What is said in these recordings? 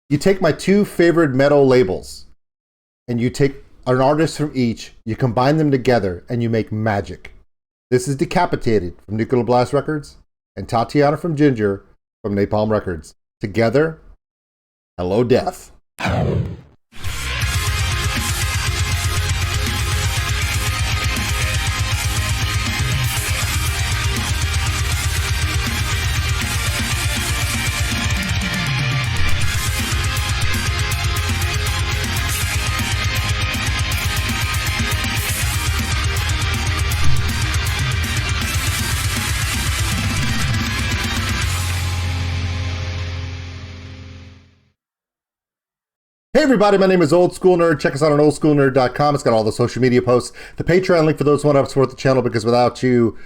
You take my two favorite metal labels, and you take an artist from each, you combine them together, and you make magic. This is Decapitated from Nuclear Blast Records, and Tatiana from JINJER from Napalm Records. Together, hello, Death. Hey everybody, my name is OldSkuleNerd. Check us out on OldSkuleNerd.com. It's got all the social media posts. The Patreon link for those who want to support the channel, because without you,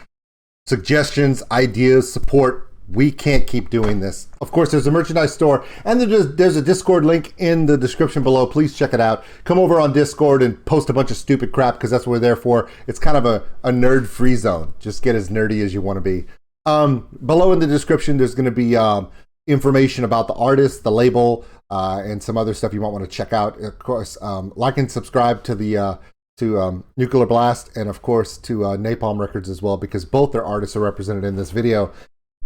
suggestions, ideas, support, we can't keep doing this. Of course, there's a merchandise store, and there's a Discord link in the description below. Please check it out. Come over on Discord and post a bunch of stupid crap, because that's what we're there for. It's kind of a nerd-free zone. Just get as nerdy as you want to be. Below in the description, there's going to be information about the artist, the label, and some other stuff you might want to check out. Of course, like and subscribe to the Nuclear Blast, and of course to Napalm Records as well, because both their artists are represented in this video,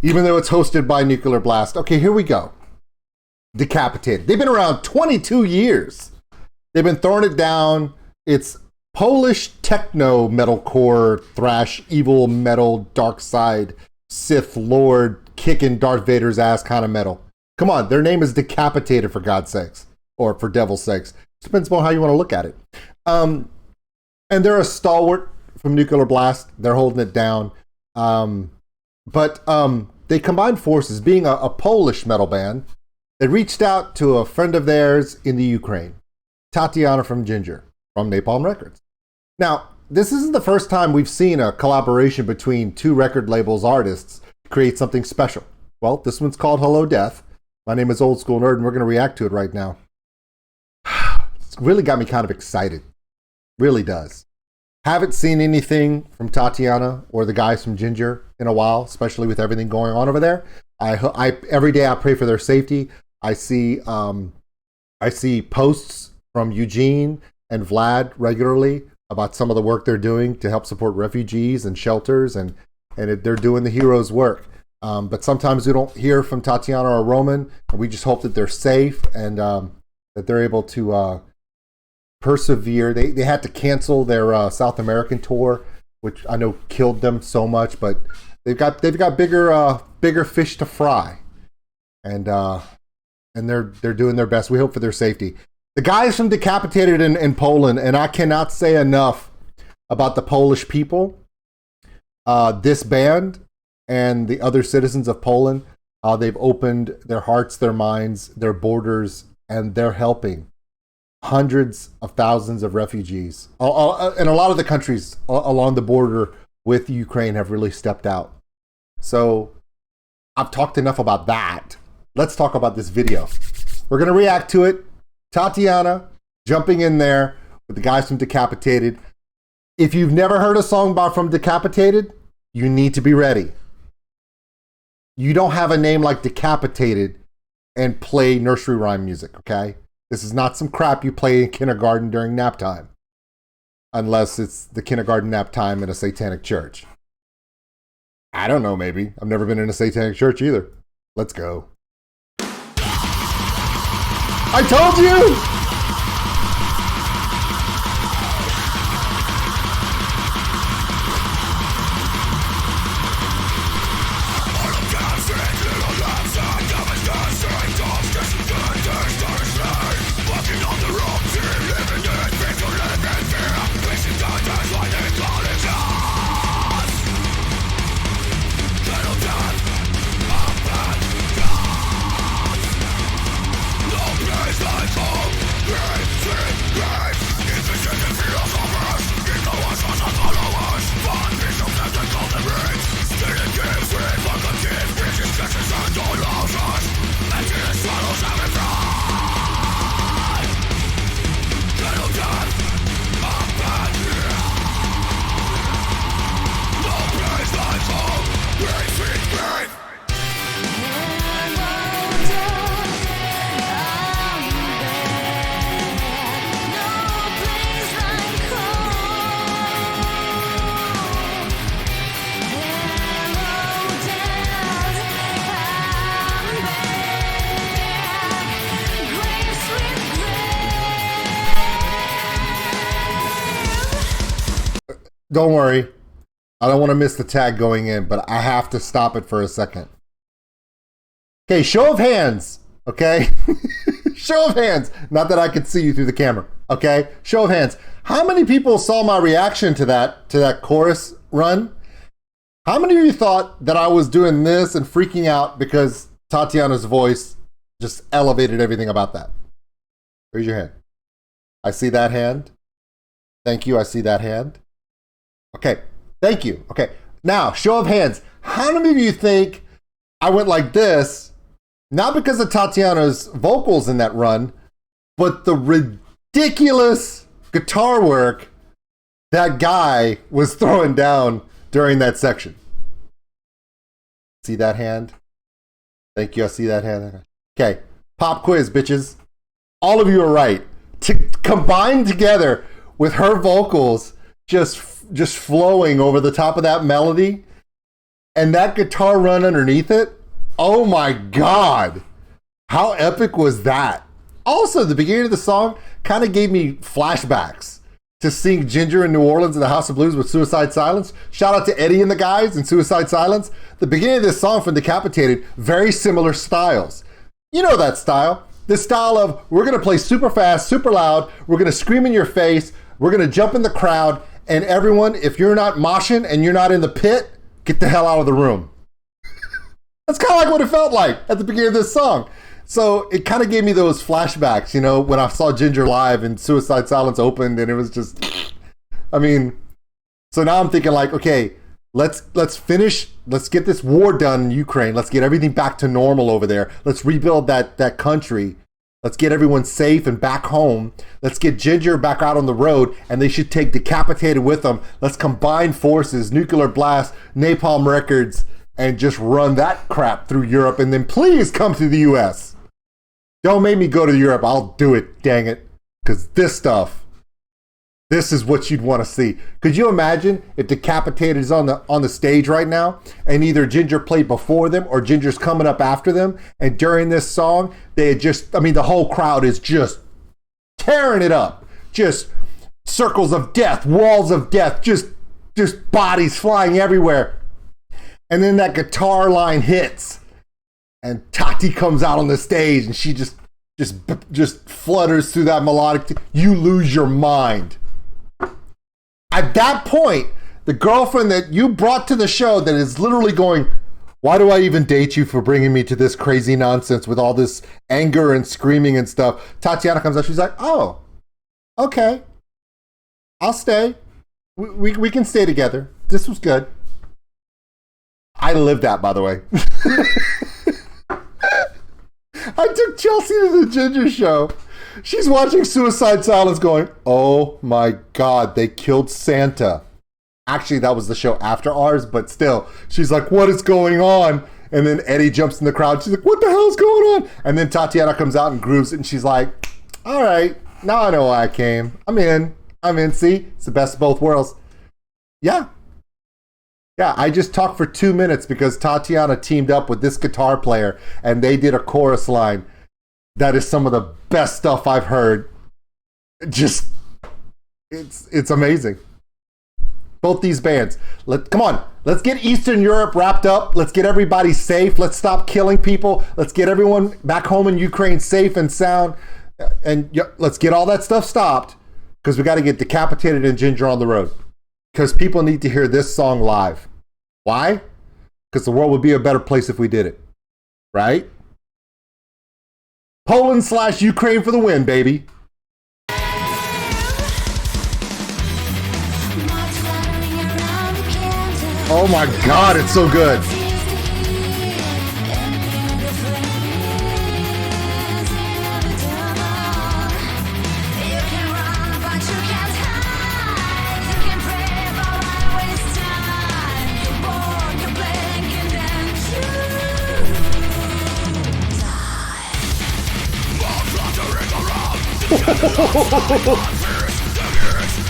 even though it's hosted by Nuclear Blast. Okay, here we go. Decapitated. They've been around 22 years. They've been throwing it down. It's Polish techno metalcore, thrash, evil metal, dark side, Sith Lord, kicking Darth Vader's ass kind of metal. Come on, their name is Decapitated, for God's sakes, or for devil's sakes. Depends on how you want to look at it. And they're a stalwart from Nuclear Blast. They're holding it down. But they combined forces, being a Polish metal band. They reached out to a friend of theirs in the Ukraine, Tatiana from JINJER, from Napalm Records. Now, this isn't the first time we've seen a collaboration between two record labels artists create something special. Well, this one's called Hello Death. My name is OldSkuleNerd, and we're going to react to it right now. It's really got me kind of excited. Really does. Haven't seen anything from Tatiana or the guys from JINJER in a while, especially with everything going on over there. Every day I pray for their safety. I see posts from Eugene and Vlad regularly about some of the work they're doing to help support refugees and shelters, and they're doing the hero's work. But sometimes we don't hear from Tatiana or Roman, and we just hope that they're safe and that they're able to persevere. They had to cancel their South American tour, which I know killed them so much, but they've got bigger fish to fry, and they're doing their best. We hope for their safety. The guys from Decapitated in Poland, and I cannot say enough about the Polish people, this band, and the other citizens of Poland. They've opened their hearts, their minds, their borders, and they're helping hundreds of thousands of refugees. And a lot of the countries along the border with Ukraine have really stepped out. So I've talked enough about that. Let's talk about this video. We're going to react to it. Tatiana jumping in there with the guys from Decapitated. If you've never heard a song from Decapitated, you need to be ready. You don't have a name like Decapitated and play nursery rhyme music, okay? This is not some crap you play in kindergarten during nap time. Unless it's the kindergarten nap time in a satanic church. I don't know, maybe. I've never been in a satanic church either. Let's go. I told you! No place like home. don't worry. I don't want to miss the tag going in, but I have to stop it for a second. Okay, show of hands, okay? Show of hands. Not that I could see you through the camera, okay? Show of hands. How many people saw my reaction to that chorus run? How many of you thought that I was doing this and freaking out because Tatiana's voice just elevated everything about that? Raise your hand. I see that hand. Thank you, I see that hand. Okay, thank you. Okay, now, show of hands. How many of you think I went like this, not because of Tatiana's vocals in that run, but the ridiculous guitar work that guy was throwing down during that section? See that hand? Thank you, I see that hand. Okay, pop quiz, bitches. All of you are right. Combined together with her vocals just flowing over the top of that melody and that guitar run underneath it, oh my God. How epic was that? Also, the beginning of the song kind of gave me flashbacks to seeing JINJER in New Orleans in the House of Blues with Suicide Silence. Shout out to Eddie and the guys in Suicide Silence. The beginning of this song from Decapitated, very similar styles. You know that style. The style of, we're going to play super fast, super loud, we're going to scream in your face, we're going to jump in the crowd, and everyone, if you're not moshing and you're not in the pit, get the hell out of the room. That's kind of like what it felt like at the beginning of this song. So it kind of gave me those flashbacks, you know, when I saw JINJER live and Suicide Silence opened, and it was just, I mean, so now I'm thinking like, okay, let's finish, let's get this war done in Ukraine. Let's get everything back to normal over there. Let's rebuild that country. Let's get everyone safe and back home. Let's get JINJER back out on the road, and they should take Decapitated with them. Let's combine forces, Nuclear Blast, Napalm Records, and just run that crap through Europe, and then please come to the US. Don't make me go to Europe. I'll do it, dang it. Because this stuff, this is what you'd want to see. Could you imagine if Decapitated is on the stage right now, and either JINJER played before them or JINJER's coming up after them, and during this song, they had just, I mean, the whole crowd is just tearing it up. Just circles of death, walls of death, just bodies flying everywhere. And then that guitar line hits, and Tati comes out on the stage, and she just flutters through that melodic. You lose your mind. At that point, the girlfriend that you brought to the show that is literally going, why do I even date you for bringing me to this crazy nonsense with all this anger and screaming and stuff? Tatiana comes out. She's like, oh, okay, I'll stay. We can stay together. This was good. I lived that, by the way. I took Chelsea to the JINJER show. She's watching Suicide Silence going, oh my God, they killed Santa. Actually, that was the show after ours, but still, she's like, what is going on? And then Eddie jumps in the crowd. She's like, what the hell's going on? And then Tatiana comes out and grooves it, and she's like, all right, now I know why I came. I'm in. See, it's the best of both worlds. Yeah, I just talked for 2 minutes because Tatiana teamed up with this guitar player, and they did a chorus line. That is some of the best stuff I've heard. Just, it's amazing. Both these bands. Come on, let's get Eastern Europe wrapped up. Let's get everybody safe. Let's stop killing people. Let's get everyone back home in Ukraine safe and sound. And let's get all that stuff stopped, because we got to get Decapitated and JINJER on the road. Because people need to hear this song live. Why? Because the world would be a better place if we did it. Right? Poland/Ukraine for the win, baby. Oh my God, it's so good.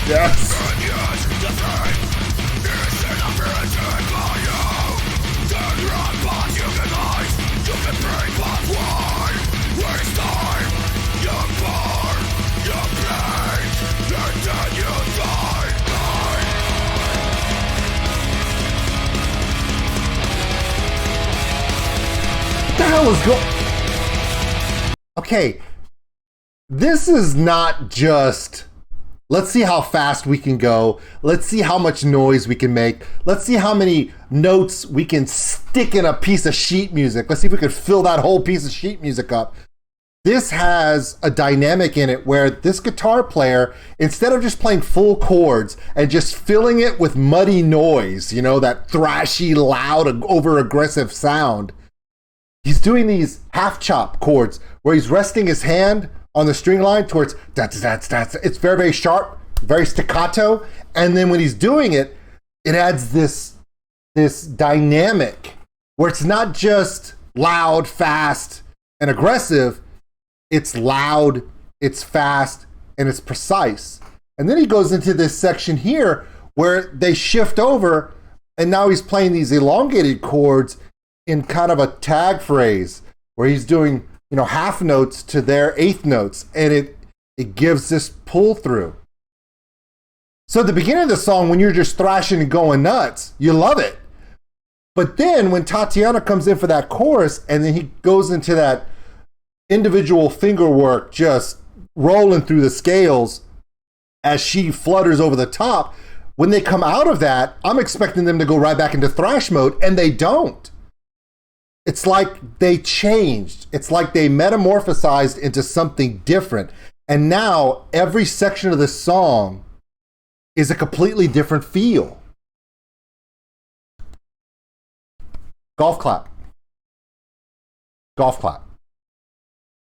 Yes. Okay, this is not just, let's see how fast we can go. Let's see how much noise we can make. Let's see how many notes we can stick in a piece of sheet music. Let's see if we can fill that whole piece of sheet music up. This has a dynamic in it where this guitar player, instead of just playing full chords and just filling it with muddy noise, you know, that thrashy, loud, over-aggressive sound, he's doing these half-chop chords where he's resting his hand on the string line towards that's. It's very, very sharp, very staccato. And then when he's doing it, it adds this dynamic where it's not just loud, fast, and aggressive. It's loud, it's fast, and it's precise. And then he goes into this section here where they shift over, and now he's playing these elongated chords in kind of a tag phrase where he's doing, you know, half notes to their eighth notes, and it gives this pull through. So at the beginning of the song, when you're just thrashing and going nuts, you love it. But then when Tatiana comes in for that chorus, and then he goes into that individual finger work, just rolling through the scales as she flutters over the top, when they come out of that, I'm expecting them to go right back into thrash mode, and they don't. It's like they changed. It's like they metamorphosized into something different. And now every section of the song is a completely different feel. Golf clap. Golf clap.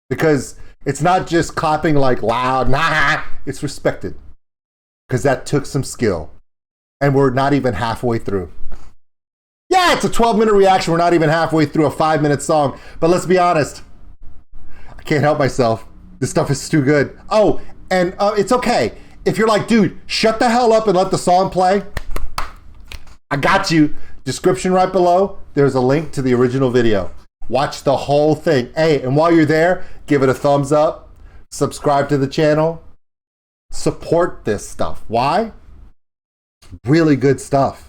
Because it's not just clapping like loud, nah, it's respected. Because that took some skill. And we're not even halfway through. Yeah, it's a 12-minute reaction. We're not even halfway through a 5-minute song. But let's be honest. I can't help myself. This stuff is too good. Oh, and it's okay. If you're like, dude, shut the hell up and let the song play. I got you. Description right below. There's a link to the original video. Watch the whole thing. Hey, and while you're there, give it a thumbs up. Subscribe to the channel. Support this stuff. Why? Really good stuff.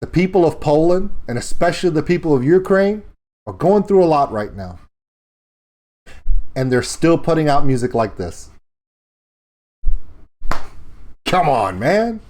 The people of Poland, and especially the people of Ukraine, are going through a lot right now. And they're still putting out music like this. Come on, man.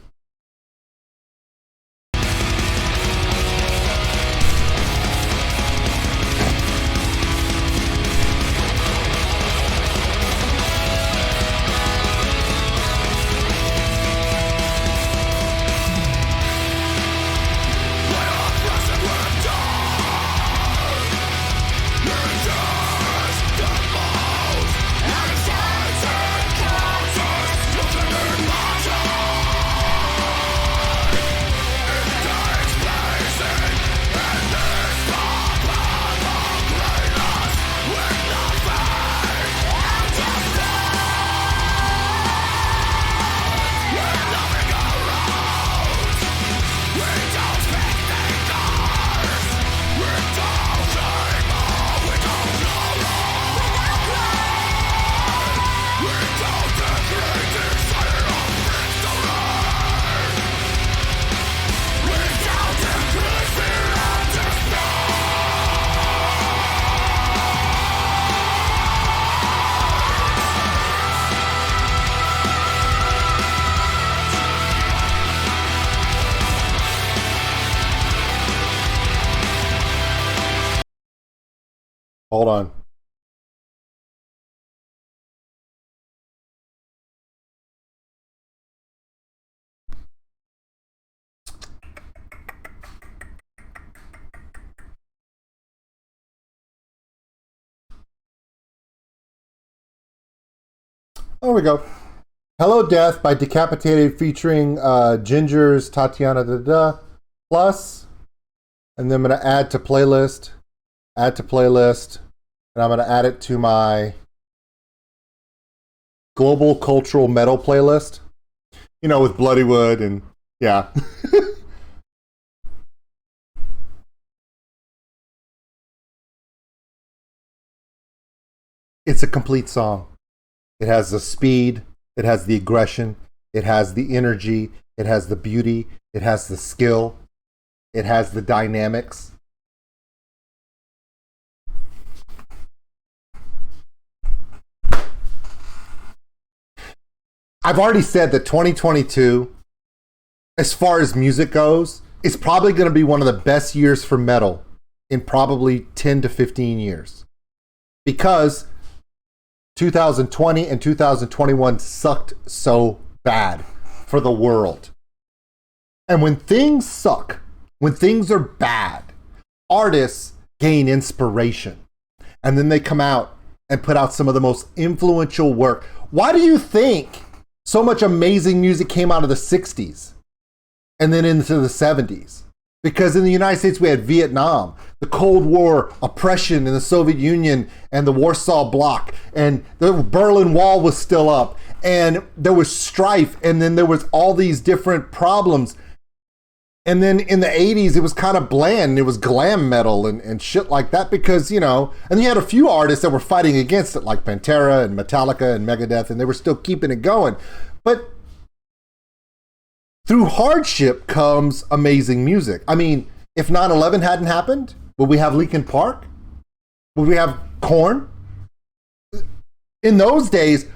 Hold on. There we go. Hello Death by Decapitated featuring JINJER's Tatiana plus, and then I'm going to add to playlist, and I'm going to add it to my global cultural metal playlist, you know, with Bloodywood and yeah. It's a complete song. It has the speed, it has the aggression, it has the energy, it has the beauty, it has the skill, it has the dynamics. I've already said that 2022, as far as music goes, is probably going to be one of the best years for metal in probably 10 to 15 years. Because 2020 and 2021 sucked so bad for the world. And when things suck, when things are bad, artists gain inspiration. And then they come out and put out some of the most influential work. Why do you think so much amazing music came out of the 60s and then into the 70s? Because in the United States, we had Vietnam, the Cold War, oppression in the Soviet Union and the Warsaw Bloc, and the Berlin Wall was still up, and there was strife, and then there was all these different problems. And then in the 80s, it was kind of bland. It was glam metal and shit like that because, you know, and you had a few artists that were fighting against it, like Pantera and Metallica and Megadeth, and they were still keeping it going. But through hardship comes amazing music. I mean, if 9/11 hadn't happened, would we have Linkin Park? Would we have Korn? In those days,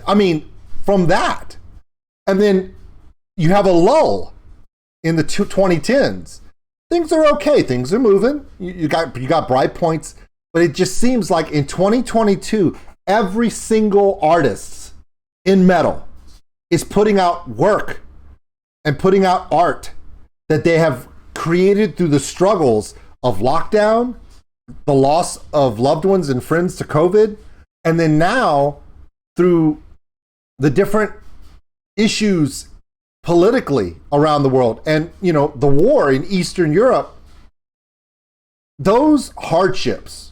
I mean, from that. And then you have a lull in the 2010s. Things are okay. Things are moving. You got bright points. But it just seems like in 2022, every single artist in metal is putting out work and putting out art that they have created through the struggles of lockdown, the loss of loved ones and friends to COVID, and then now through the different issues politically around the world and, you know, the war in Eastern Europe. Those hardships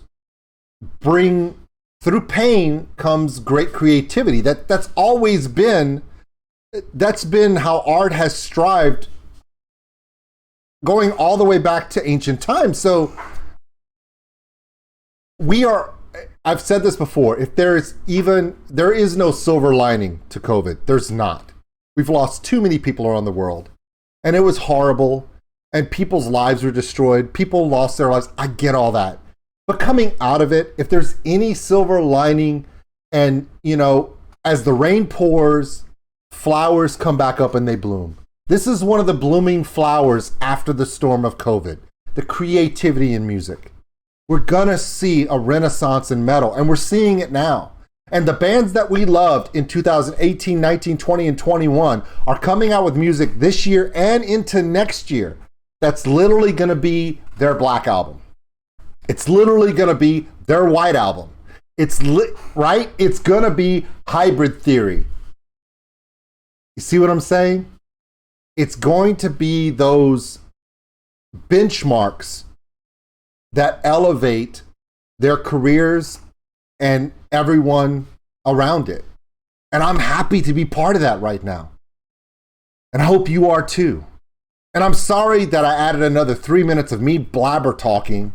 bring, through pain comes great creativity. That's always been, that's been how art has strived going all the way back to ancient times. So I've said this before, if there is no silver lining to COVID. There's not. We've lost too many people around the world, and it was horrible, and people's lives were destroyed. People lost their lives. I get all that. But coming out of it, if there's any silver lining, and, you know, as the rain pours, flowers come back up and they bloom. This is one of the blooming flowers after the storm of COVID, the creativity in music. We're gonna see a renaissance in metal, and we're seeing it now. And the bands that we loved in 2018, 19, 20, and 21 are coming out with music this year and into next year. That's literally gonna be their Black album. It's literally gonna be their White album. Right? It's gonna be Hybrid Theory. You see what I'm saying? It's going to be those benchmarks that elevate their careers and everyone around it. And I'm happy to be part of that right now. And I hope you are too. And I'm sorry that I added another 3 minutes of me blabber talking,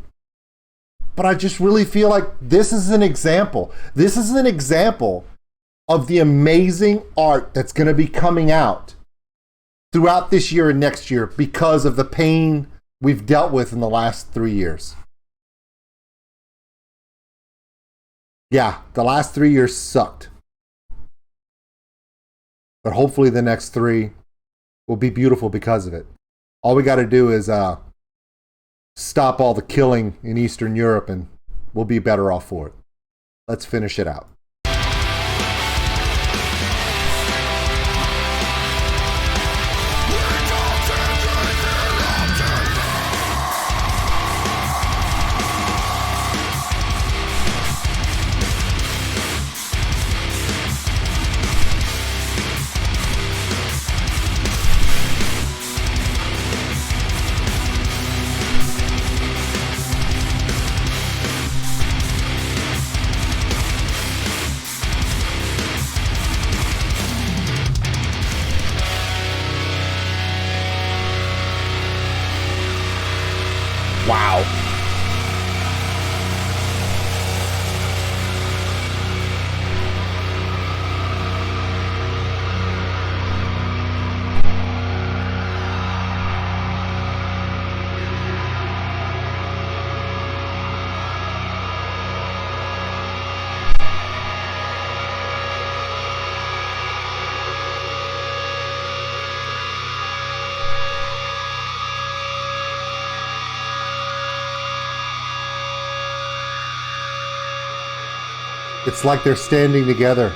but I just really feel like this is an example. This is an example of the amazing art that's going to be coming out throughout this year and next year because of the pain we've dealt with in the last 3 years. Yeah, the last 3 years sucked. But hopefully the next 3 will be beautiful because of it. All we got to do is stop all the killing in Eastern Europe and we'll be better off for it. Let's finish it out. It's like they're standing together.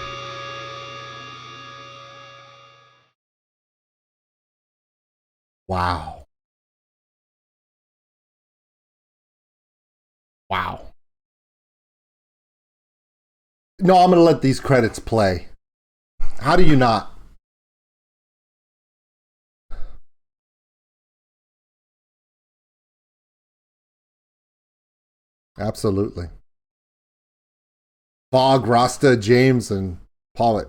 Wow. Wow. No, I'm going to let these credits play. How do you not? Absolutely. Bog, Rasta, James, and Pollitt.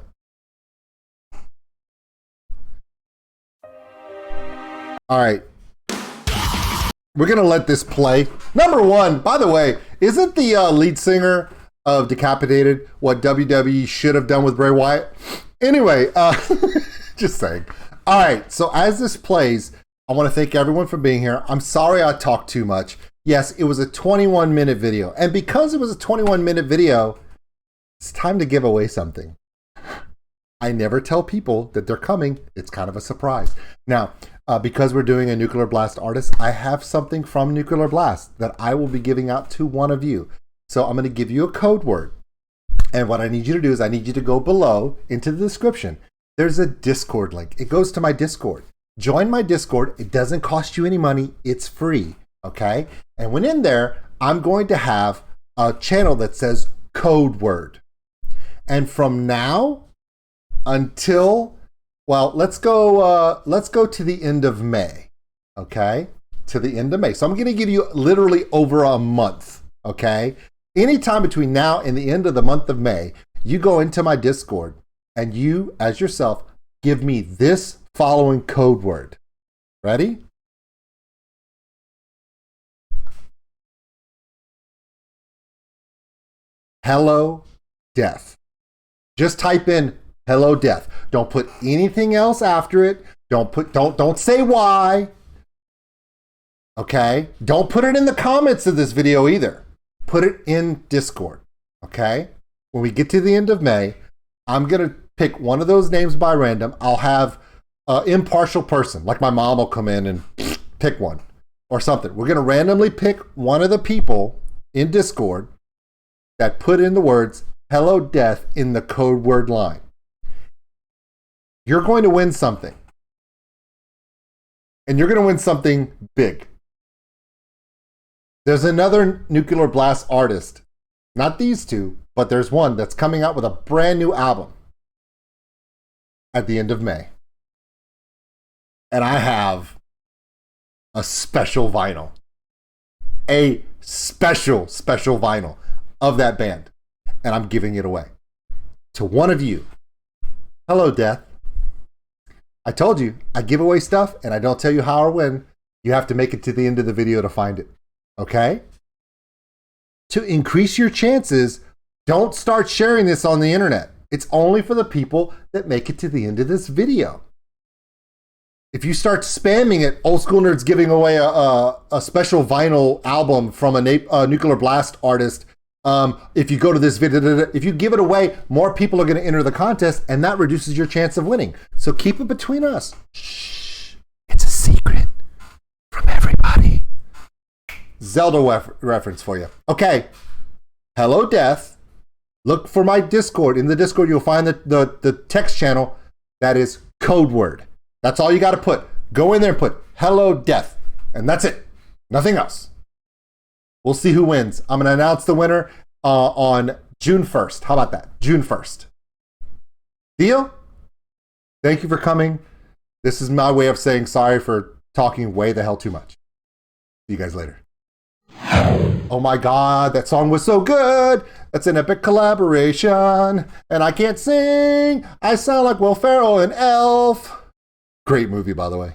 All right. We're going to let this play. Number one, by the way, isn't the lead singer of Decapitated what WWE should have done with Bray Wyatt? Anyway, just saying. All right. So as this plays, I want to thank everyone for being here. I'm sorry I talked too much. Yes, it was a 21-minute video. And because it was a 21-minute video, it's time to give away something. I never tell people that they're coming. It's kind of a surprise. Now, because we're doing a Nuclear Blast artist, I have something from Nuclear Blast that I will be giving out to one of you. So I'm going to give you a code word. And what I need you to do is I need you to go below into the description. There's a Discord link. It goes to my Discord. Join my Discord. It doesn't cost you any money. It's free. Okay? And when in there, I'm going to have a channel that says code word. And from now until, well, let's go to the end of May. Okay? To the end of May. So I'm going to give you literally over a month. Okay? Anytime between now and the end of the month of May, you go into my Discord and you, as yourself, give me this following code word. Ready? Hello, death. Just type in hello, death. Don't put anything else after it. Don't say why. Okay? Don't put it in the comments of this video either. Put it in Discord. Okay? When we get to the end of May, I'm going to pick one of those names by random. I'll have an impartial person, like my mom will come in and pick one or something. We're going to randomly pick one of the people in Discord that put in the words hello death in the code word line. You're going to win something. And you're going to win something big. There's another Nuclear Blast artist. Not these two, but there's one that's coming out with a brand new album at the end of May. And I have a special vinyl. A special vinyl of that band. And I'm giving it away to one of you. Hello, Death. I told you, I give away stuff and I don't tell you how or when. You have to make it to the end of the video to find it. Okay? To increase your chances, don't start sharing this on the internet. It's only for the people that make it to the end of this video. If you start spamming it, Old School Nerd's giving away a special vinyl album from a Nuclear Blast artist. If you go to this video, if you give it away, more people are going to enter the contest, and that reduces your chance of winning. So keep it between us. Shh. It's a secret from everybody. Zelda reference for you. Okay. Hello, Death. Look for my Discord. In the Discord, you'll find the text channel that is code word. That's all you got to put. Go in there and put hello, Death. And that's it. Nothing else. We'll see who wins. I'm going to announce the winner on June 1st. How about that? June 1st. Deal? Thank you for coming. This is my way of saying sorry for talking way the hell too much. See you guys later. Oh my God, that song was so good. That's an epic collaboration. And I can't sing. I sound like Will Ferrell and Elf. Great movie, by the way.